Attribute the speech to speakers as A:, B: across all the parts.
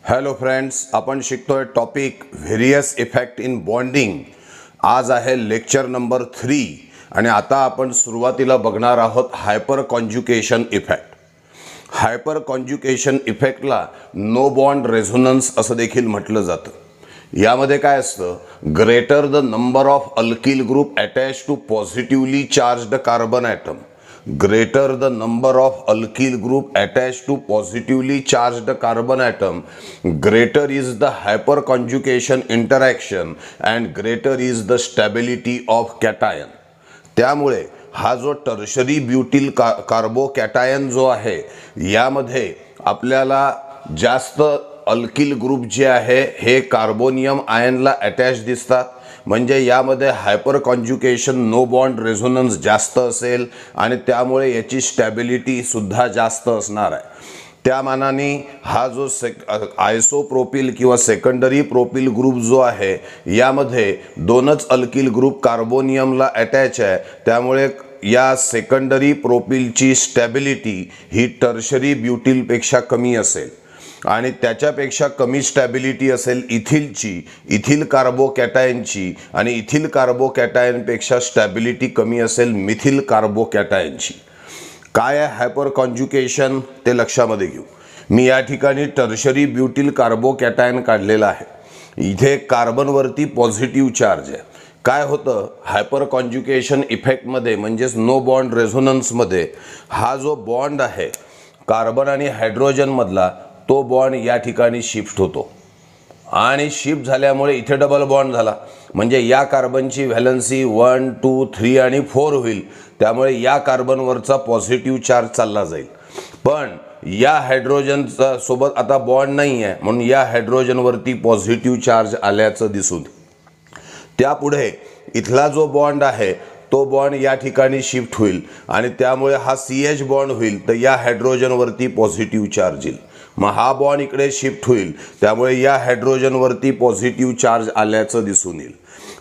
A: Hello friends, आपण शिकतोय topic various effect in bonding. आज आहे लेक्चर नंबर 3 आणि आता आपण सुरुवातीला बघणार आहोत hyperconjugation effect. Hyperconjugation इफेक्टला नो बॉन्ड रेझोनन्स असं देखील म्हटलं जातं। यामध्ये काय असतं, greater the number of alkyl group attach to positively charged carbon atom, greater the number of alkyl group attached to positively charged carbon atom, greater is the hyperconjugation interaction and greater is the stability of cation। त्यामुळे हा जो tertiary ब्युटिल carbocation जो आहे यामध्ये आपल्याला जास्त alkyl group जे आहे हे कार्बोनियम आयनला अटॅच दिसतात, म्हणजे यामध्ये hyper conjugation no bond resonance जास्त असेल आणि त्यामुळे याची स्टॅबिलिटी सुद्धा जास्त असणार आहे। त्या मानाने हा जो आयसोप्रोपिल किंवा सेकंडरी प्रोपिल ग्रुप जो आहे यामध्ये दोनच अल्किल ग्रुप कार्बोनियमला अटॅच आहे, त्यामुळे या सेकंडरी प्रोपिलची स्टॅबिलिटी ही टर्शरी ब्युटिलपेक्षा कमी असेल आणि त्याच्यापेक्षा कमी स्टॅबिलिटी असेल इथिलची, इथिल कार्बोकॅटायनची, आणि इथिल कार्बोकॅटायनपेक्षा स्टॅबिलिटी कमी असेल मिथिल कार्बोकॅटायनची। काय आहे हायपर कॉन्जुकेशन ते लक्षामध्ये घेऊ। मी या ठिकाणी टर्शरी ब्युटिल कार्बोकॅटायन काढलेला आहे। इथे कार्बनवरती पॉझिटिव्ह चार्ज आहे। काय होतं हायपर कॉन्जुकेशन इफेक्टमध्ये म्हणजेच नो बॉन्ड रेझोनन्समध्ये हा जो बॉन्ड आहे कार्बन आणि हायड्रोजनमधला तो बॉन्ड या ठिकाणी शिफ्ट होतो आणि शिफ्ट झाल्यामुळे इथे डबल बॉन्ड झाला, म्हणजे या कार्बनची व्हॅलन्सी 1, 2, 3 आणि 4 होईल, त्यामुळे या कार्बनवरचा पॉझिटिव्ह चार्ज चालला जाईल। पण या हायड्रोजनचा सोबत आता बॉन्ड नाही आहे म्हणून या हायड्रोजनवरती पॉझिटिव्ह चार्ज आल्याचं दिसून त्यापुढे इथला जो बॉन्ड आहे तो बॉन्ड या ठिकाणी शिफ्ट होईल आणि त्यामुळे हा CH बॉन्ड होईल, तर या हायड्रोजनवरती पॉझिटिव्ह चार्ज येईल। मग हा बॉन्ड इकडे शिफ्ट होईल, त्यामुळे या हायड्रोजनवरती पॉझिटिव्ह चार्ज आल्याचं दिसून येईल।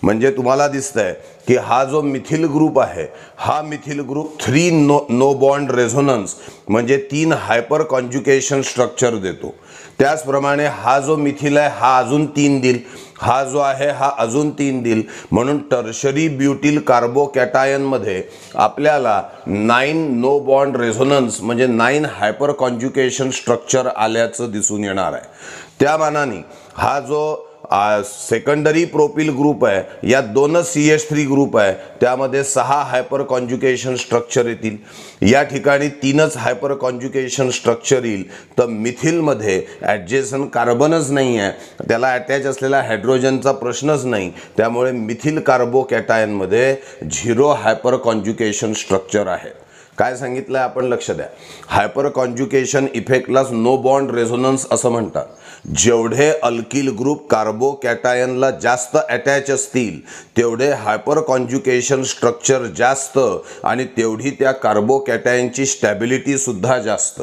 A: म्हणजे तुम्हाला दिसतंय की हा जो मिथिल ग्रुप आहे हा methyl group 3 no bond resonance म्हणजे 3 हायपर कॉन्जुकेशन स्ट्रक्चर देतो। त्याचप्रमाणे हा जो मिथिल आहे हा अजून 3 देईल, हा जो आहे हा अजून 3 देईल, म्हणून टर्शरी ब्युटिल कार्बोकॅटायनमध्ये आपल्याला 9 नो बॉन्ड रेझोनन्स म्हणजे 9 हायपर कॉन्जुकेशन स्ट्रक्चर आल्याचं दिसून येणार आहे। त्या मानाने हा जो सेकंडरी प्रोपिल ग्रुप आहे या दोनच CH3 ग्रुप आहे, त्यामध्ये 6 हायपर कॉन्जुकेशन स्ट्रक्चर येतील। या ठिकाणी 3च हायपर कॉन्जुकेशन स्ट्रक्चर येईल, तर मिथिलमध्ये ॲडजेसंट कार्बनच नाही आहे, त्याला अटॅच असलेला हायड्रोजनचा प्रश्नच नाही, त्यामुळे मिथिल कार्बोकॅटायनमध्ये 0 हायपर कॉन्जुकेशन स्ट्रक्चर आहे। काय सांगितलं आपण लक्ष द्या, हायपर कॉन्जुकेशन इफेक्टलाच नो बॉन्ड रेझोनन्स असं म्हणतात। जेवढे अल्किल ग्रुप कार्बोकॅटायनला जास्त अटॅच असतील तेवढे हायपर कॉन्जुकेशन स्ट्रक्चर जास्त आणि तेवढी त्या कार्बोकॅटायनची स्टॅबिलिटी सुद्धा जास्त।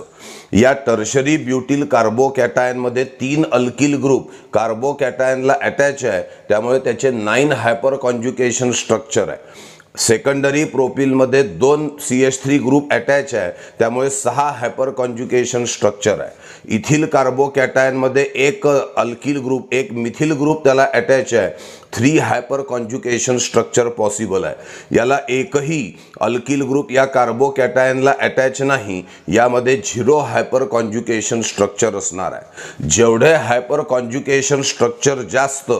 A: या टर्शरी ब्युटिल कार्बोकॅटायनमध्ये 3 अल्किल ग्रुप कार्बोकॅटायनला अटॅच आहे, त्यामुळे त्याचे 9 हायपर कॉन्जुकेशन स्ट्रक्चर आहे। सेकंडरी प्रोपिलमध्ये 2 CH3 ग्रुप अटॅच आहे, त्यामुळे 6 हायपर कॉन्जुकेशन स्ट्रक्चर आहे। इथिल कार्बोकॅटायनमध्ये 1 अल्किल ग्रुप 1 मिथिल ग्रुप त्याला अटॅच आहे, 3 हायपर कॉन्जुकेशन स्ट्रक्चर पॉसिबल आहे। याला एकही अल्किल ग्रुप या कार्बोकॅटायनला अटॅच नाही, यामध्ये 0 हायपर कॉन्जुकेशन स्ट्रक्चर असणार आहे। जेवढे हायपर कॉन्जुकेशन स्ट्रक्चर जास्त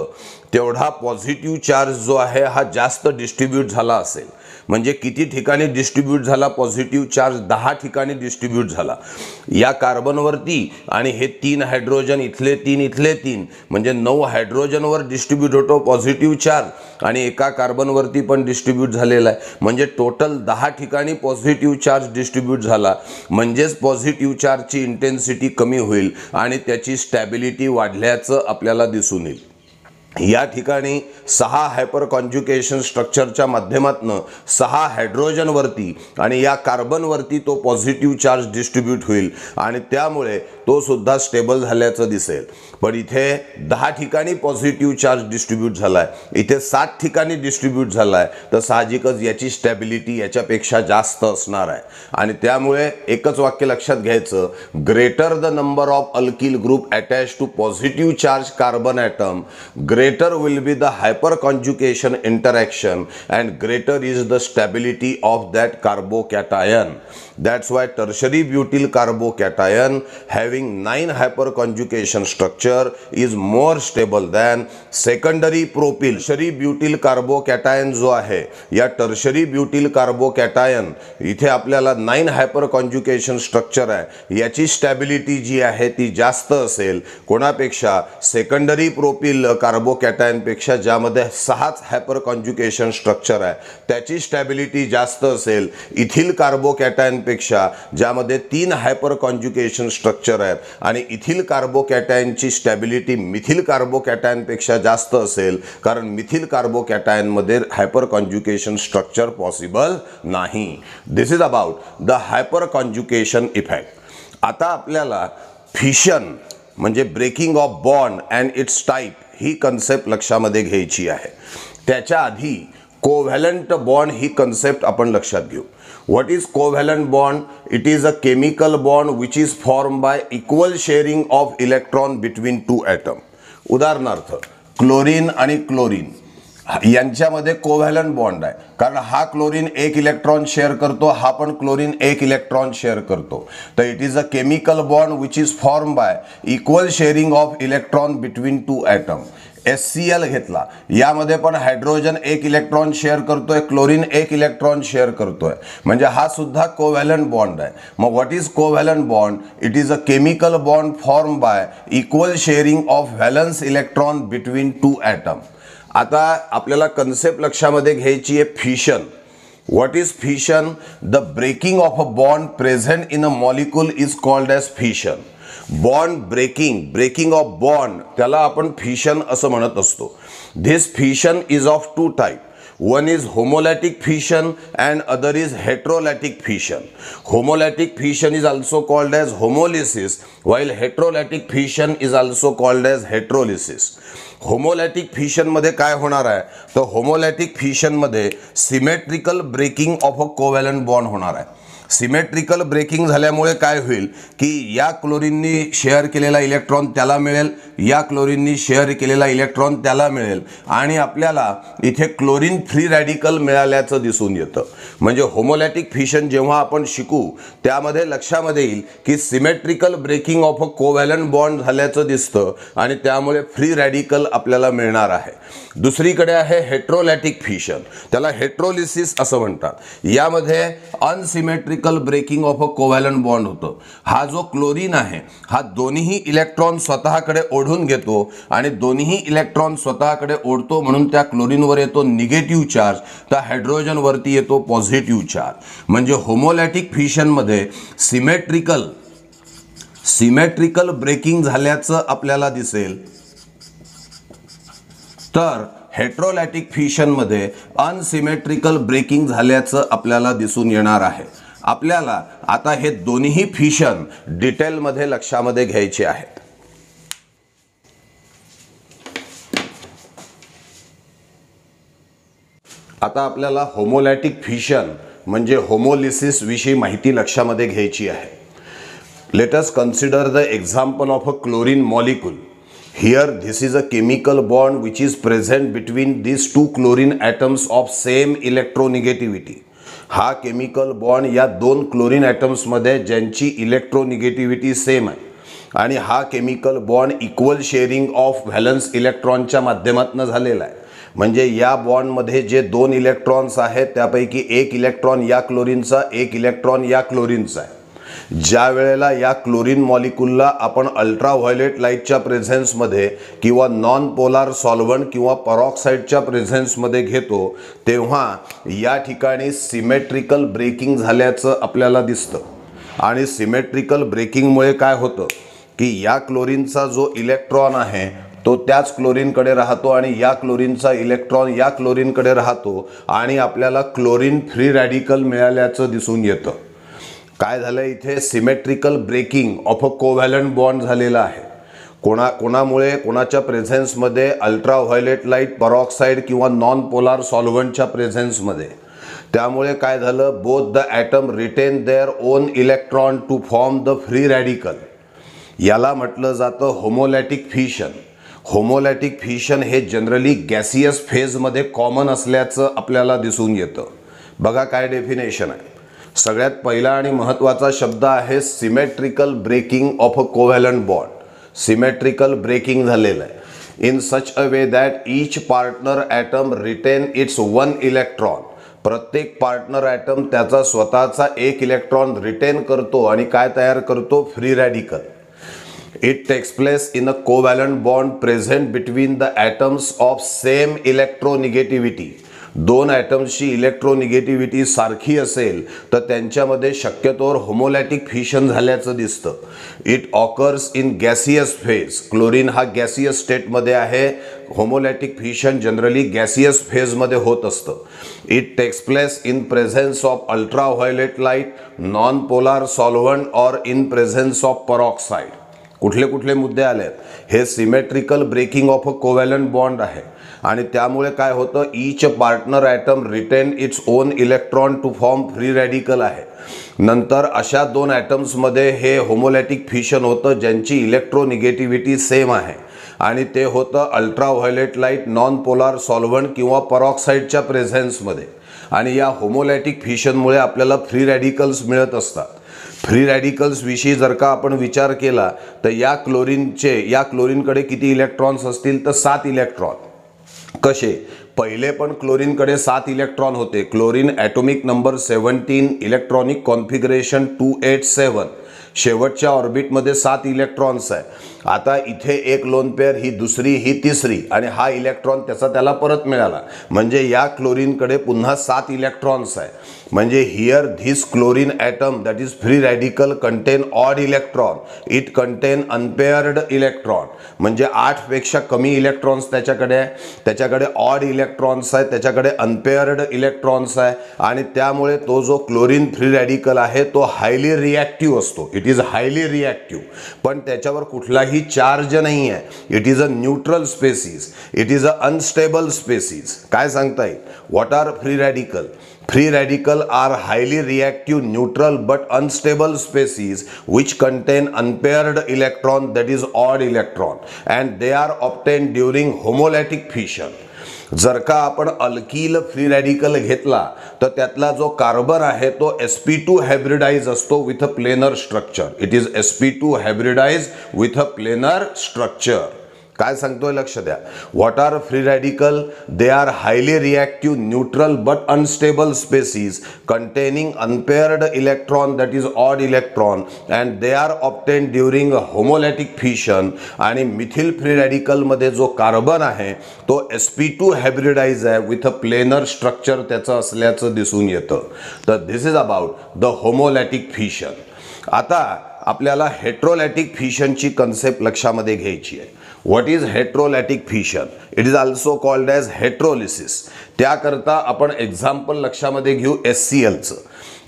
A: तेवढा पॉझिटिव्ह चार्ज जो आहे हा जास्त डिस्ट्रीब्यूट झाला असेल। म्हणजे किती ठिकाणी डिस्ट्रीब्यूट झाला पॉझिटिव्ह चार्ज? 10 ठिकाणी डिस्ट्रीब्यूट झाला या कार्बनवरती, आणि हे 3 हायड्रोजन इथले 3 इथले 3 म्हणजे 9 हायड्रोजनवर डिस्ट्रीब्यूट होतो पॉझिटिव्ह चार्ज आणि एका कार्बनवरती पण डिस्ट्रीब्यूट झालेला आहे, म्हणजे टोटल 10 ठिकाणी पॉझिटिव्ह चार्ज डिस्ट्रीब्यूट झाला, म्हणजेच पॉझिटिव्ह चार्जची इंटेन्सिटी कमी होईल आणि त्याची स्टॅबिलिटी वाढल्याचं आपल्याला दिसून येईल। या ठिकाणी 6 हायपर कॉन्जुकेशन स्ट्रक्चरच्या माध्यमातून 6 हायड्रोजन वरती आणि या कार्बन वरती तो पॉझिटिव्ह चार्ज डिस्ट्रीब्यूट होईल आणि त्यामुळे तो सुद्धा स्टेबल झाल्याचं दिसेल। पण इथे 10 ठिकाणी पॉझिटिव्ह चार्ज डिस्ट्रीब्यूट झालाय, इथे 7 ठिकाणी डिस्ट्रीब्यूट झालाय, तर साहजिकच याची स्टॅबिलिटी याच्यापेक्षा जास्त असणार आहे आणि त्यामुळे एकच वाक्य लक्षात घ्यायचं, greater the number of alkyl group attach to positive charge carbon atom, greater will be the hyperconjugation interaction and greater is the stability of that carbocation. That's why tertiary butyl carbocation having 9 hyperconjugation structure is more stable than secondary propyl. tertiary butyl carbocation जो आहे या tertiary butyl carbocation इथे आपल्याला 9 hyperconjugation structure आहे, याची stability जी आहे ती जास्त असेल कोणापेक्षा, सेकंडरी प्रोपिल कार्बोकॅटायन पेक्षा, ज्यामध्ये 6 हायपर कॉन्जुकेशन स्ट्रक्चर आहे त्याची स्टॅबिलिटी जास्त असेल इथिल कार्बोकॅटायन पेक्षा, ज्यामध्ये 3 हायपर कॉन्जुकेशन स्ट्रक्चर आहेत आणि इथिल कार्बोकॅटायनची स्टॅबिलिटी मिथिल कार्बोकॅटायन पेक्षा जास्त असेल, कारण मिथिल कार्बोकॅटायन मध्ये हायपर कॉन्जुकेशन स्ट्रक्चर पॉसिबल नाही। This is about the hyperconjugation effect. आता आपल्याला फिशन म्हणजे breaking of bond and its type ही कन्सेप्ट लक्षामध्ये घ्यायची आहे। त्याच्या आधी कोव्हॅलंट बॉन्ड ही कन्सेप्ट आपण लक्षात घेऊ। What is covalent bond? It is a chemical bond which is form by equal sharing of electron between 2 atom. उदाहरणार्थ क्लोरीन आणि क्लोरीन यांच्यामध्ये कोव्हॅलंट बॉन्ड आहे, कारण हा क्लोरीन 1 इलेक्ट्रॉन शेअर करतो, हा पण क्लोरीन 1 इलेक्ट्रॉन शेअर करतो, तर it is a chemical bond which is form by equal sharing of electron between 2 atom. HCl घेतला, यामध्ये पण हायड्रोजन 1 इलेक्ट्रॉन शेअर करतोय, क्लोरीन 1 इलेक्ट्रॉन शेअर करतोय, म्हणजे हा सुद्धा कोव्हॅलंट बॉन्ड आहे। मग what is covalent bond? It is a chemical bond form by equal sharing of valence electron between 2 atom. आता आपल्याला कन्सेप्ट लक्षामध्ये घ्यायची आहे fission. What is fission? The breaking of a bond present in a molecule is called as fission. Bond breaking of bond त्याला आपण fission असं म्हणत असतो। This fission is of 2 type. One is homolytic fission and other is heterolytic fission. Homolytic fission is also called as homolysis, while heterolytic fission is also called as heterolysis. Homolytic fission मध्ये काय होणार आहे, तर homolytic fission मध्ये symmetrical breaking of a covalent bond होणार आहे। Symmetrical breaking झाल्यामुळे काय होईल की या क्लोरीननी शेअर केलेला इलेक्ट्रॉन त्याला मिळेल, या क्लोरीननी शेअर केलेला इलेक्ट्रॉन त्याला मिळेल आणि आपल्याला इथे क्लोरीन फ्री रॅडिकल मिळाल्याचं दिसून येतं। म्हणजे होमोलॅटिक फिशन जेव्हा आपण शिकू त्यामध्ये लक्षामध्ये येईल की symmetrical breaking of a covalent bond झाल्याचं दिसतं आणि त्यामुळे फ्री रॅडिकल आपल्याला मिळणार आहे। दुसरीकडे आहे हेट्रोलॅटिक फिशन, त्याला हेट्रोलिसिस असं म्हणतात। यामध्ये unsymmetrical breaking of a covalent bond होतं। हा जो क्लोरीन आहे हा दोन्ही इलेक्ट्रॉन स्वतःकडे ओढून घेतो आणि दोन्ही इलेक्ट्रॉन स्वतःकडे ओढतो म्हणून त्या क्लोरीनवर येतो निगेटिव्ह चार्ज, तर हायड्रोजन वरती येतो पॉझिटिव्ह चार्ज। म्हणजे होमोलॅटिक फिशन मध्ये सिमेट्रिकल ब्रेकिंग झाल्याचं आपल्याला दिसेल, तर हेट्रोलॅटिक फिशन मध्ये अनसिमेट्रिकल ब्रेकिंग झाल्याचं आपल्याला दिसून येणार आहे। आपल्याला आता हे दोन्ही फिशन डिटेल मध्ये लक्षामध्ये घ्यायचे आहेत। आता आपल्याला होमोलॅटिक फिशन म्हणजे होमोलिसिस विषयी माहिती लक्षामध्ये घ्यायची आहे। Let us consider the example of a chlorine molecule. Here this is a chemical bond which is present between these 2 chlorine atoms of same electronegativity. हा केमिकल बॉन्ड या 2 क्लोरीन ॲटम्स मध्ये ज्यांची इलेक्ट्रोनिगेटिव्हिटी सेम आहे आणि हा chemical bond equal sharing of valence इलेक्ट्रॉनच्या माध्यमातून झालेला आहे। म्हणजे या बॉन्डमध्ये जे 2 इलेक्ट्रॉन्स आहेत त्यापैकी 1 इलेक्ट्रॉन या क्लोरीनचा, 1 इलेक्ट्रॉन या क्लोरीनचा आहे। ज्या वेळेला या क्लोरीन मॉलिक्यूलला आपण अल्ट्राव्हायोलेट लाईटच्या प्रेझेन्समध्ये किंवा नॉन पोलार सॉल्व्हंट किंवा परॉक्साईडच्या प्रेझेन्समध्ये घेतो तेव्हा या ठिकाणी सिमेट्रिकल ब्रेकिंग झाल्याचं आपल्याला दिसतं आणि सिमेट्रिकल ब्रेकिंगमुळे काय होतं की या क्लोरीनचा जो इलेक्ट्रॉन आहे तो त्याच क्लोरीनकडे राहतो आणि या क्लोरीनचा इलेक्ट्रॉन या क्लोरीनकडे राहतो आणि आपल्याला क्लोरीन फ्री रॅडिकल मिळाल्याचं दिसून येतं. काय झालं इथे, symmetrical breaking of a covalent bond झालेला आहे. कोणामुळे, कोणाच्या प्रेझेन्समध्ये, अल्ट्राव्हायोलेट लाईट परऑक्साईड किंवा नॉन पोलार सॉल्व्हंटच्या प्रेझेन्समध्ये. त्यामुळे काय झालं, both the atom retain their own electron to form the free radical. याला म्हटलं जातं होमोलॅटिक फिशन. होमोलॅटिक फिशन हे जनरली गॅसियस फेजमध्ये कॉमन असल्याचं आपल्याला दिसून येतं. बघा काय डेफिनेशन आहे. सगळ्यात पहिला आणि महत्त्वाचा शब्द आहे symmetrical breaking of a covalent bond. Symmetrical breaking झालेलं आहे. In such a way that each partner atom retain its one electron. प्रत्येक पार्टनर ॲटम त्याचा स्वतःचा एक इलेक्ट्रॉन रिटेन करतो आणि काय तयार करतो, free radical. It takes place in a covalent bond present between the atoms of same electronegativity. दोन ॲटम्सची इलेक्ट्रोनिगेटिव्हिटी सारखी असेल तर त्यांच्यामध्ये शक्यतोवर होमोलॅटिक फिशन झाल्याचं दिसतं. It occurs in gaseous phase. Chlorine हा गॅसियस स्टेटमध्ये आहे. होमोलॅटिक फिशन जनरली गॅसियस फेजमध्ये होत असतं. It takes place in presence of ultraviolet light, non polar solvent or in presence of peroxide. कुठले कुठले मुद्दे आलेत, हे symmetrical breaking of a covalent bond आहे आणि त्यामुळे काय होतं, each partner atom retain its own electron to form free radical आहे. नंतर अशा दोन ॲटम्समध्ये हे होमोलॅटिक फिशन होतं ज्यांची इलेक्ट्रोनिगेटिव्हिटी सेम आहे आणि ते होतं ultraviolet light, non polar solvent किंवा परऑक्साईडच्या प्रेझेन्समध्ये. आणि या होमोलॅटिक फिशनमुळे आपल्याला फ्री रॅडिकल्स मिळत असतात. फ्री रॅडिकल्स विषयी जर का आपण विचार केला तर या क्लोरीनकडे किती इलेक्ट्रॉन्स असतील तर 7 इलेक्ट्रॉन. कसे, पहिले पण क्लोरीनकडे 7 इलेक्ट्रॉन होते. Chlorine atomic number 17, electronic configuration 287. शेवटच्या ऑर्बिटमध्ये 7 इलेक्ट्रॉन्स आहे. आता इथे एक लोन पेअर, ही दुसरी, ही तिसरी आणि हा इलेक्ट्रॉन त्याला परत मिळाला. म्हणजे या क्लोरीनकडे पुन्हा 7 इलेक्ट्रॉन्स आहे. म्हणजे here this chlorine atom that is free radical contain odd electron. It contain unpaired electron. म्हणजे 8 पेक्षा कमी इलेक्ट्रॉन्स त्याच्याकडे ऑड इलेक्ट्रॉन्स आहे, त्याच्याकडे अनपेअर्ड इलेक्ट्रॉन्स आहे आणि त्यामुळे तो जो क्लोरीन फ्री रॅडिकल आहे तो हायली रिॲक्टिव्ह असतो. It is highly reactive. पण त्याच्यावर कुठलाही चार्ज नाही आहे. It is a neutral species. It is a unstable species. काय सांगता येईल, what are free radical? Free radical are highly reactive, neutral but unstable species which contain unpaired electron, that is odd electron, and they are obtained during homolytic fission. जर का आपण alkyl free radical घेतला तर त्यातला जो carbon आहे तो sp2 hybridize असतो with a planar structure. It is sp2 hybridize with a planar structure. काय सांगतोय लक्ष द्या. What are free radical? They are highly reactive, neutral but unstable species containing unpaired electron, that is odd electron, and they are obtain during homolytic fission. आणि methyl free रॅडिकलमध्ये जो carbon आहे तो sp2 hybridise आहे with a planar structure त्याचं असल्याचं दिसून येतं. तर this is about the homolytic fission. आता आपल्याला हेट्रोलॅटिक फिशनची कन्सेप्ट लक्षामध्ये घ्यायची आहे. What is heterolytic fission? It is also called as heterolysis. त्याकरता आपण एक्झाम्पल लक्षामध्ये घेऊ HClचं.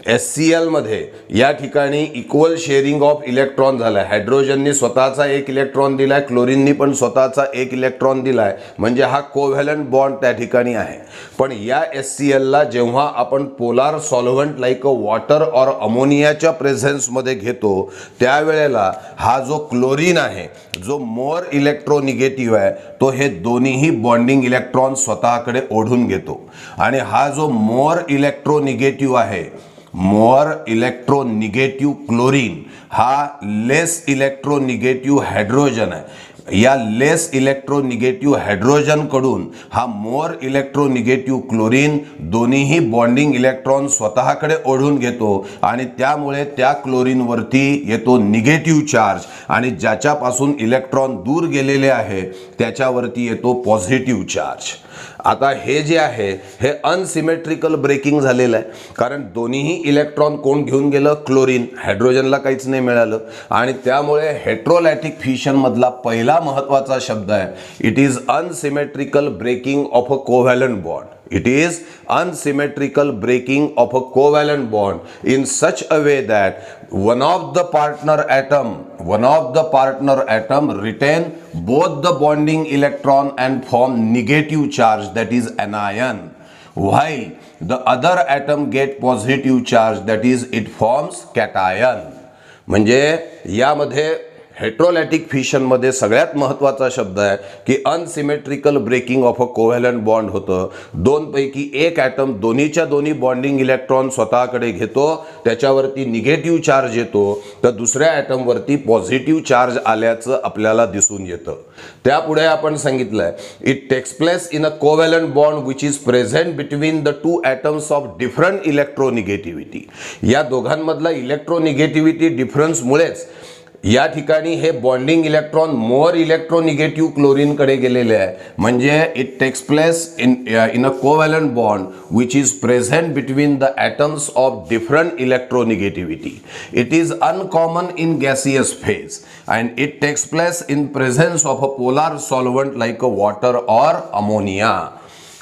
A: HClमध्ये या ठिकाणी इक्वल शेअरिंग ऑफ इलेक्ट्रॉन झालं आहे. हायड्रोजननी स्वतःचा एक इलेक्ट्रॉन दिला आहे, क्लोरीननी पण स्वतःचा एक इलेक्ट्रॉन दिला आहे. म्हणजे हा कोव्हॅलंट बॉन्ड त्या ठिकाणी आहे. पण या HClला जेव्हा आपण polar solvent like a water or अमोनियाच्या प्रेझेन्समध्ये घेतो त्यावेळेला हा जो क्लोरीन आहे, जो मोर इलेक्ट्रोनिगेटिव्ह आहे, तो हे दोन्हीही बॉन्डिंग इलेक्ट्रॉन स्वतःकडे ओढून घेतो. आणि हा जो मोर इलेक्ट्रोनिगेटिव्ह आहे, मोर इलेक्ट्रोनिगेटिव्ह क्लोरीन हा लेस इलेक्ट्रोनिगेटिव्ह हायड्रोजन आहे. या लेस इलेक्ट्रोनिगेटिव्ह हायड्रोजनकडून हा मोर इलेक्ट्रोनिगेटिव्ह क्लोरीन दोन्हीही बॉन्डिंग इलेक्ट्रॉन स्वतःकडे ओढून घेतो आणि त्यामुळे त्या क्लोरीनवरती येतो निगेटिव्ह चार्ज आणि ज्याच्यापासून इलेक्ट्रॉन दूर गेलेले आहे त्याच्यावरती येतो पॉझिटिव्ह चार्ज. आता हे जे आहे हे अनसिमेट्रिकल ब्रेकिंग झालेलं आहे, कारण दोन्हीही इलेक्ट्रॉन कोण घेऊन गेलं, क्लोरीन. हायड्रोजनला काहीच नाही मिळालं आणि त्यामुळे हेट्रोलॅटिक फिशन मधला पहिला महत्त्वाचा शब्द आहे, it is unsymmetrical breaking of a covalent bond. It is unsymmetrical breaking of a covalent bond in such a way that one of the partner atom retain both the bonding electron and form negative charge, that is anion, while the other atom get positive charge, that is it forms cation. म्हणजे यामध्ये हेट्रोलॅटिक fission मध्ये सगळ्यात महत्त्वाचा शब्द आहे की unsymmetrical breaking of a covalent bond होतं. दोन पैकी एक ॲटम दोन्हीच्या दोन्ही बॉन्डिंग इलेक्ट्रॉन स्वतःकडे घेतो, त्याच्यावरती निगेटिव्ह चार्ज येतो, तर दुसऱ्या ॲटमवरती पॉझिटिव्ह चार्ज आल्याचं आपल्याला दिसून येतं. त्यापुढे आपण सांगितलंय it takes place in a covalent bond which is present between the two atoms of different electronegativity. या दोघांमधला इलेक्ट्रोनिगेटिव्हिटी डिफरन्समुळेच या ठिकाणी हे bonding electron more electronegative chlorine कडे गेलेले आहे. म्हणजे it takes place in a covalent bond which is present between the atoms of different electronegativity. It is uncommon in gaseous phase and it takes place in presence of a polar solvent like a water or ammonia.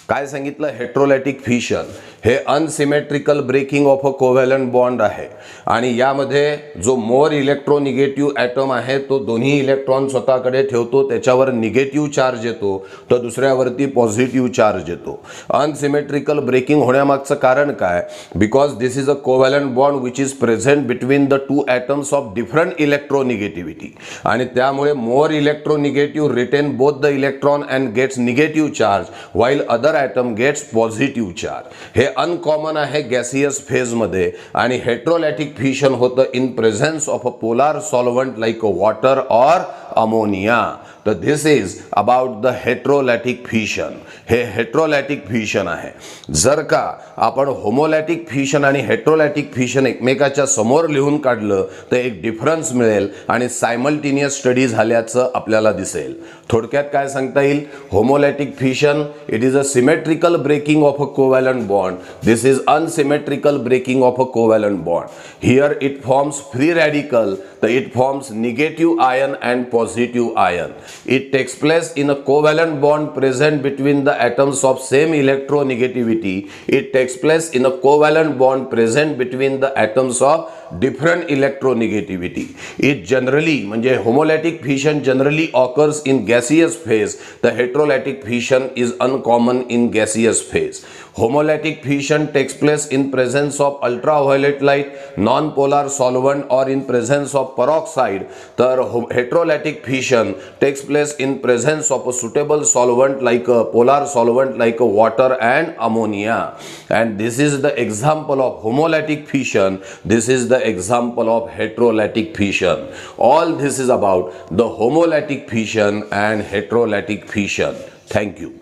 A: काय सांगितलं, heterolytic fission हे unsymmetrical breaking of a covalent bond आहे आणि यामध्ये जो मोर इलेक्ट्रोनिगेटिव्ह item आहे तो दोन्ही इलेक्ट्रॉन स्वतःकडे ठेवतो, त्याच्यावर निगेटिव्ह चार्ज येतो, तर दुसऱ्यावरती पॉझिटिव्ह चार्ज येतो. अनसिमेट्रिकल ब्रेकिंग होण्यामागचं कारण काय, because this is a covalent bond which is present between the two atoms of different electronegativity आणि त्यामुळे more electronegative retain both the electron and gets negative charge while other atom gets positive charge. हे uncommon आहे gaseous phase मध्ये आणि heterolytic fission होतं in presence of a polar solvent like a water or ammonia. तर this is about the heterolytic fission. हे heterolytic fission आहे. जर का आपण होमोलॅटिक फिशन आणि हेट्रोलॅटिक फिशन एकमेकाच्या समोर लिहून काढलं तर एक डिफरन्स मिळेल आणि सायमल्टेनियस स्टडी झाल्याचं आपल्याला दिसेल. थोडक्यात काय सांगता येईल, homolytic fission it is a symmetrical breaking of a covalent bond. This is unsymmetrical breaking of a covalent bond. Here it forms free radical, तर it forms negative ion and positive ion. It takes place in a covalent bond present between the atoms of same electronegativity. It takes place in a covalent bond present between the atoms of different electronegativity. It generally म्हणजे homolytic fission generally occurs in gaseous phase. The heterolytic fission is uncommon in gaseous phase. Homolytic fission takes place in presence of ultraviolet light, non-polar solvent or in presence of peroxide. तर heterolytic fission takes place in presence of a suitable solvent like a polar solvent like a water and ammonia. And this is the example of homolytic fission. This is the example of heterolytic fission. All this is about the homolytic fission and heterolytic fission. Thank you.